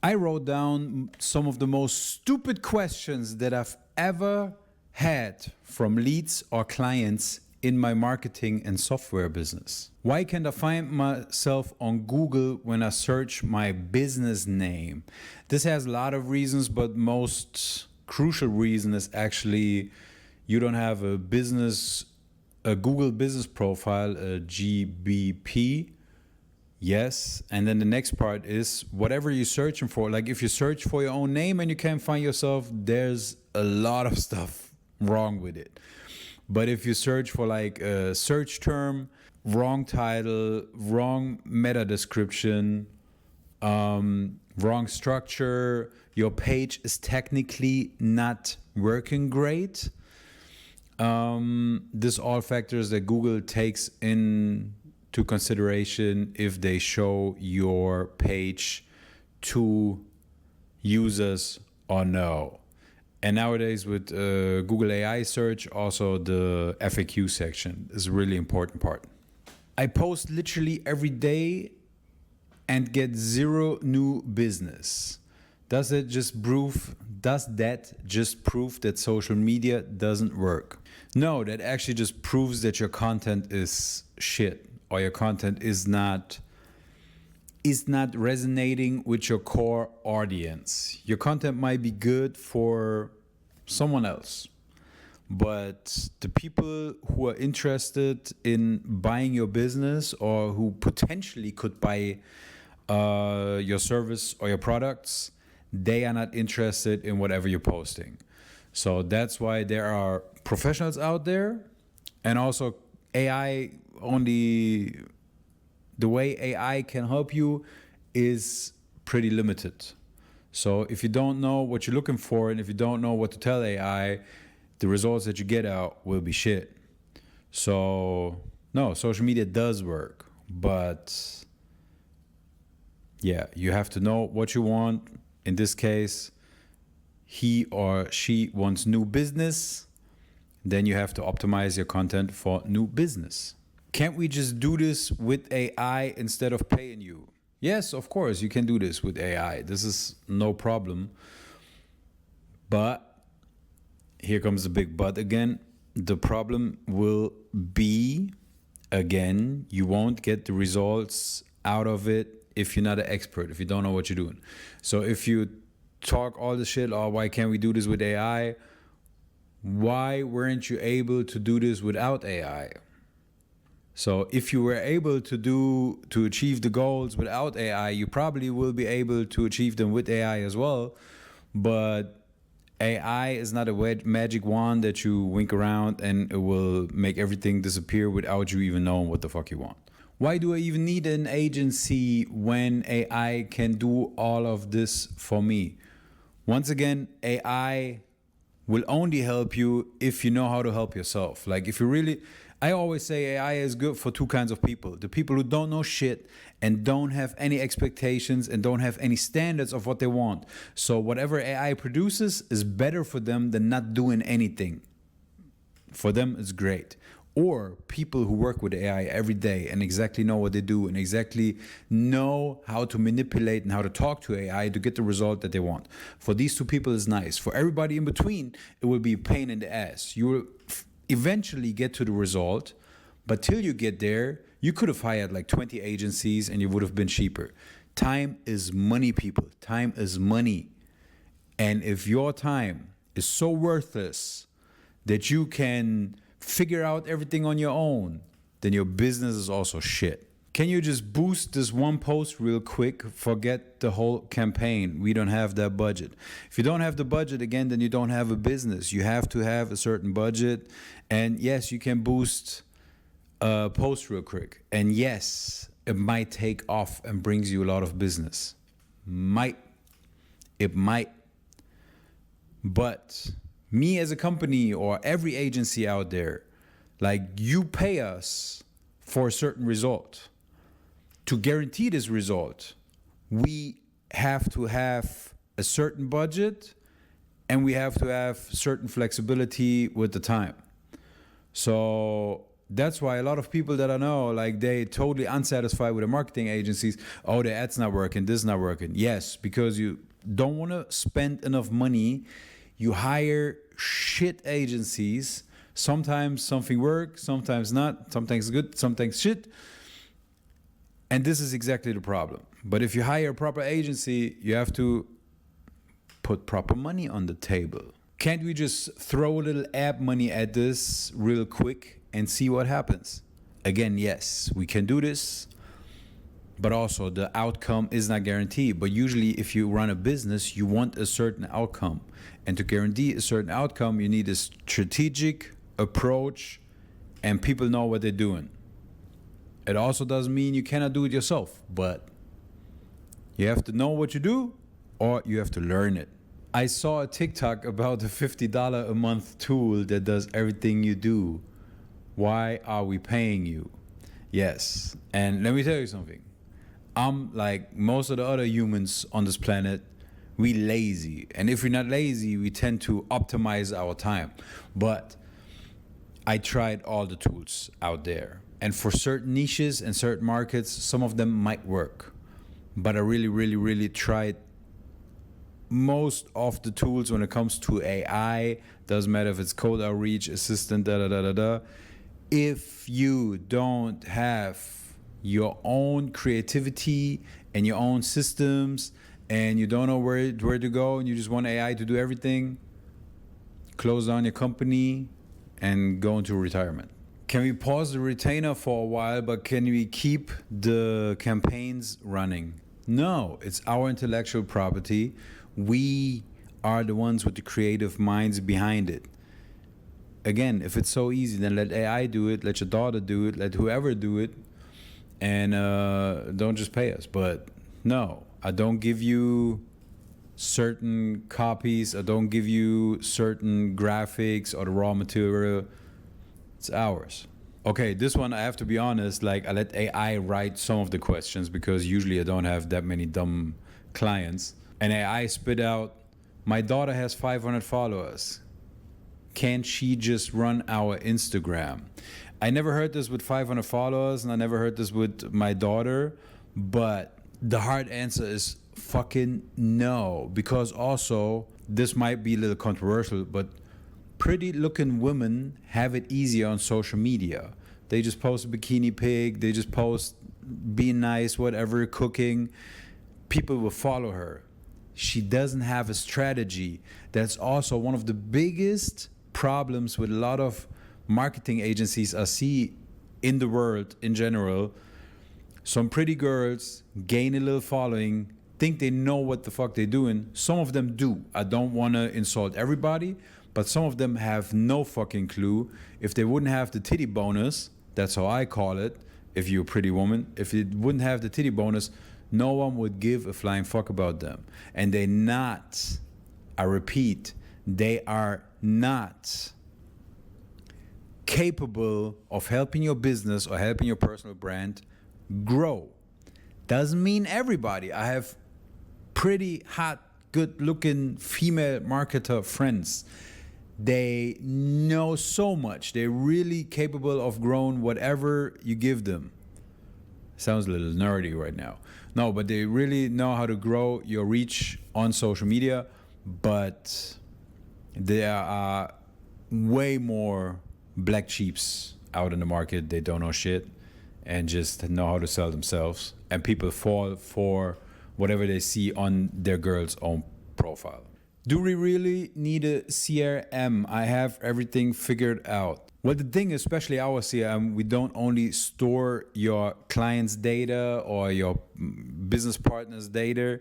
I wrote down some of the most stupid questions that I've ever had from leads or clients in my marketing and software business. Why can't I find myself on Google when I search my business name? This has a lot of reasons, but most crucial reason is actually you don't have a Google business profile, a GBP. Yes, and then the next part is whatever you're searching for. Like if you search for your own name and you can't find yourself, there's a lot of stuff wrong with it. But if you search for like a search term, wrong title, wrong meta description, wrong structure, your page is technically not working great. This all factors that Google takes into consideration if they show your page to users or no. And nowadays with Google AI search, also the FAQ section is a really important part. I post literally every day and get 0 new business. Does that just prove that social media doesn't work? No, that actually just proves that your content is shit, or your content is not resonating with your core audience. Your content might be good for someone else, but the people who are interested in buying your business or who potentially could buy your service or your products, they are not interested in whatever you're posting. So that's why there are professionals out there, and also AI only. The way AI can help you is pretty limited. So if you don't know what you're looking for, and if you don't know what to tell AI, the results that you get out will be shit. So no, social media does work, but yeah, you have to know what you want. In this case, he or she wants new business. Then you have to optimize your content for new business. Can't we just do this with AI instead of paying you? Yes, of course, you can do this with AI. This is no problem. But here comes the big but again. The problem will be, again, you won't get the results out of it if you're not an expert, if you don't know what you're doing. So if you talk all the shit, oh, why can't we do this with AI? Why weren't you able to do this without AI? So if you were able to achieve the goals without AI, you probably will be able to achieve them with AI as well. But AI is not a magic wand that you wink around and it will make everything disappear without you even knowing what the fuck you want. Why do I even need an agency when AI can do all of this for me? Once again, AI will only help you if you know how to help yourself. Like if you really, I always say AI is good for 2 kinds of people. The people who don't know shit and don't have any expectations and don't have any standards of what they want. So whatever AI produces is better for them than not doing anything. For them, it's great. Or people who work with AI every day and exactly know what they do and exactly know how to manipulate and how to talk to AI to get the result that they want. For these 2 people, it's nice. For everybody in between, it will be a pain in the ass. You will eventually get to the result, but till you get there, you could have hired like 20 agencies and you would have been cheaper. Time is money, people. Time is money. And if your time is so worthless that you can figure out everything on your own, then your business is also shit. Can you just boost this one post real quick? Forget the whole campaign. We don't have that budget. If you don't have the budget, again, then you don't have a business. You have to have a certain budget. And yes, you can boost a post real quick. And yes, it might take off and brings you a lot of business. It might. But me as a company or every agency out there, like you pay us for a certain result. To guarantee this result, we have to have a certain budget and we have to have certain flexibility with the time. So That's why a lot of people that I know, like, they totally unsatisfied with the marketing agencies. Oh, the ad's not working, this is not working. Yes, because you don't want to spend enough money. You hire shit agencies. Sometimes something works, sometimes not, sometimes good, sometimes shit. And this is exactly the problem. But if you hire a proper agency, you have to put proper money on the table. Can't we just throw a little ad money at this real quick and see what happens? Again, yes, we can do this, but also the outcome is not guaranteed. But usually if you run a business, you want a certain outcome. And to guarantee a certain outcome, you need a strategic approach and people know what they're doing. It also doesn't mean you cannot do it yourself, but you have to know what you do or you have to learn it. I saw a TikTok about a $50 a month tool that does everything you do. Why are we paying you? Yes, and let me tell you something. I'm like most of the other humans on this planet, we lazy. And if we're not lazy, we tend to optimize our time. But I tried all the tools out there. And for certain niches and certain markets, some of them might work. But I really tried most of the tools when it comes to AI. Doesn't matter if it's code outreach, assistant, If you don't have your own creativity and your own systems and you don't know where to go and you just want AI to do everything, close down your company and go into retirement. Can we pause the retainer for a while, but can we keep the campaigns running? No, it's our intellectual property. We are the ones with the creative minds behind it. Again, if it's so easy, then let AI do it, let your daughter do it, let whoever do it, and don't just pay us. But no, I don't give you certain copies, I don't give you certain graphics or the raw material. It's ours. Okay, this one I have to be honest, like I let AI write some of the questions because usually I don't have that many dumb clients. And AI spit out, my daughter has 500 followers. Can she just run our Instagram? I never heard this with 500 followers and I never heard this with my daughter, but the hard answer is fucking no. Because also, this might be a little controversial, but pretty looking women have it easier on social media. They just post a bikini pic, they just post being nice, whatever, cooking. People will follow her. She doesn't have a strategy. That's also one of the biggest problems with a lot of marketing agencies I see in the world in general. Some pretty girls gain a little following, think they know what the fuck they're doing. Some of them do. I don't want to insult everybody, but some of them have no fucking clue. If they wouldn't have the titty bonus, that's how I call it, if you're a pretty woman, if it wouldn't have the titty bonus, no one would give a flying fuck about them. And they're not, I repeat, they are not capable of helping your business or helping your personal brand grow. Doesn't mean everybody. I have pretty hot, good looking female marketer friends. They know so much. They're really capable of growing whatever you give them. Sounds a little nerdy right now. No, but they really know how to grow your reach on social media. But there are way more black sheeps out in the market. They don't know shit and just know how to sell themselves. And people fall for whatever they see on their girl's own profile. Do we really need a CRM? I have everything figured out. Well, the thing is, especially our CRM, we don't only store your client's data or your business partner's data.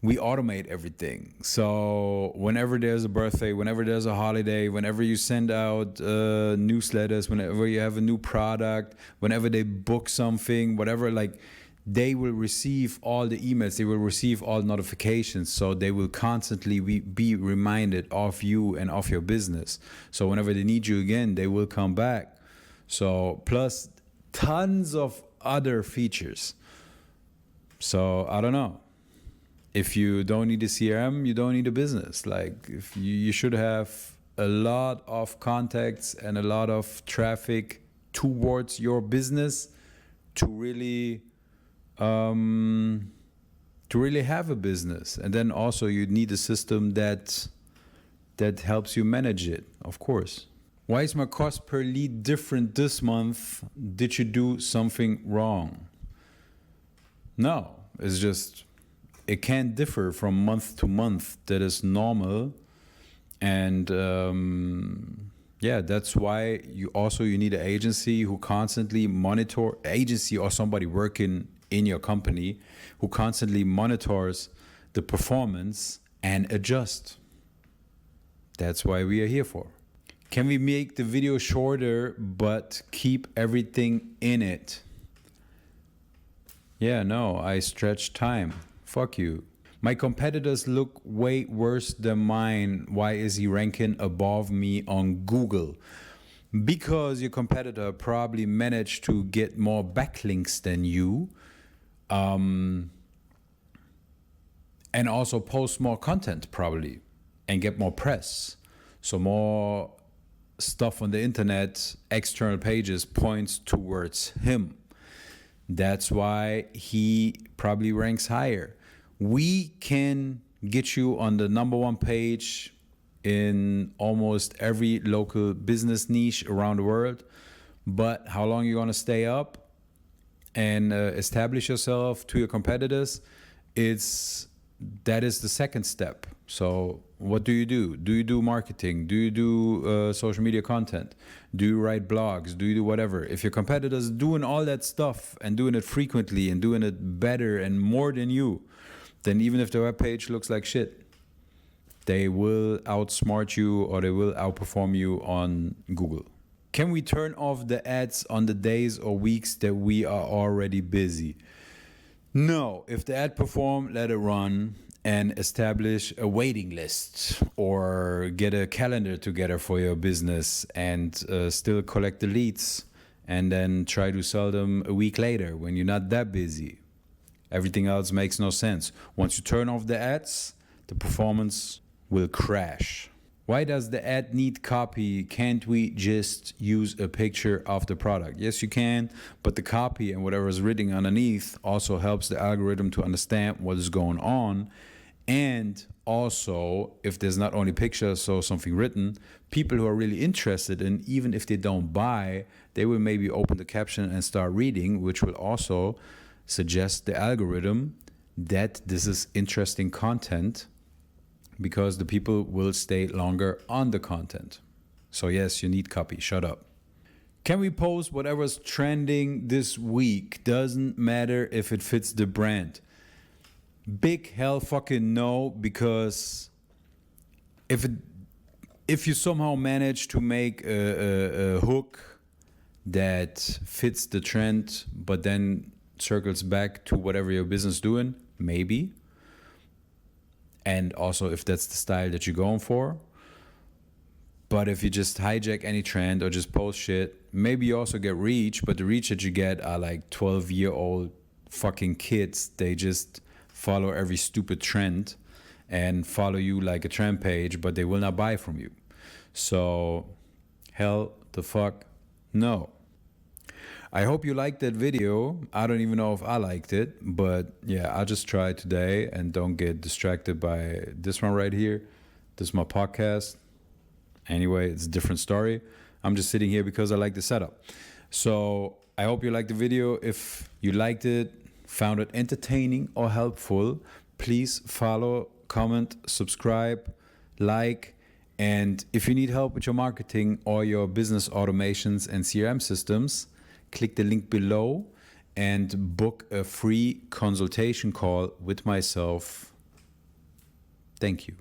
We automate everything. So whenever there's a birthday, whenever there's a holiday, whenever you send out newsletters, whenever you have a new product, whenever they book something, whatever, like, they will receive all the emails, they will receive all notifications, so they will constantly be reminded of you and of your business. So whenever they need you again, they will come back. So plus tons of other features. So I don't know. If you don't need a CRM, you don't need a business. Like, if you should have a lot of contacts and a lot of traffic towards your business to really have a business. And then also you need a system that helps you manage it, of course. Why is my cost per lead different this month? Did you do something wrong? No, it's just, it can differ from month to month. That is normal. And yeah, that's why you need an agency who constantly agency or somebody working in your company who constantly monitors the performance and adjust. That's why we are here for. Can we make the video shorter but keep everything in it? Yeah, no, I stretch time. Fuck you. My competitors look way worse than mine. Why is he ranking above me on Google? Because your competitor probably managed to get more backlinks than you. And also post more content probably and get more press. So more stuff on the internet, external pages points towards him. That's why he probably ranks higher. We can get you on the #1 page in almost every local business niche around the world. But how long you gonna stay up and establish yourself to your competitors? That is the second step. So what do? Do you do marketing? Do you do social media content? Do you write blogs? Do you do whatever? If your competitors doing all that stuff and doing it frequently and doing it better and more than you, then even if their webpage looks like shit, they will outsmart you or they will outperform you on Google. Can we turn off the ads on the days or weeks that we are already busy? No, if the ad perform, let it run and establish a waiting list or get a calendar together for your business and still collect the leads and then try to sell them a week later when you're not that busy. Everything else makes no sense. Once you turn off the ads, the performance will crash. Why does the ad need copy? Can't we just use a picture of the product? Yes, you can, but the copy and whatever is written underneath also helps the algorithm to understand what is going on. And also, if there's not only pictures or something written, people who are really interested in, even if they don't buy, they will maybe open the caption and start reading, which will also suggest the algorithm that this is interesting content, because the people will stay longer on the content. So yes, you need copy. Shut up. Can we post whatever's trending this week? Doesn't matter if it fits the brand. Big hell fucking no, because if you somehow manage to make a hook that fits the trend, but then circles back to whatever your business doing, maybe. And also if that's the style that you're going for. But if you just hijack any trend or just post shit, maybe you also get reach, but the reach that you get are like 12-year-old fucking kids. They just follow every stupid trend and follow you like a trend page, but they will not buy from you. So hell the fuck no. I hope you liked that video. I don't even know if I liked it, but yeah, I just tried today, and don't get distracted by this one right here. This is my podcast. Anyway, it's a different story. I'm just sitting here because I like the setup. So I hope you liked the video. If you liked it, found it entertaining or helpful, please follow, comment, subscribe, like. And if you need help with your marketing or your business automations and CRM systems, click the link below and book a free consultation call with myself. Thank you.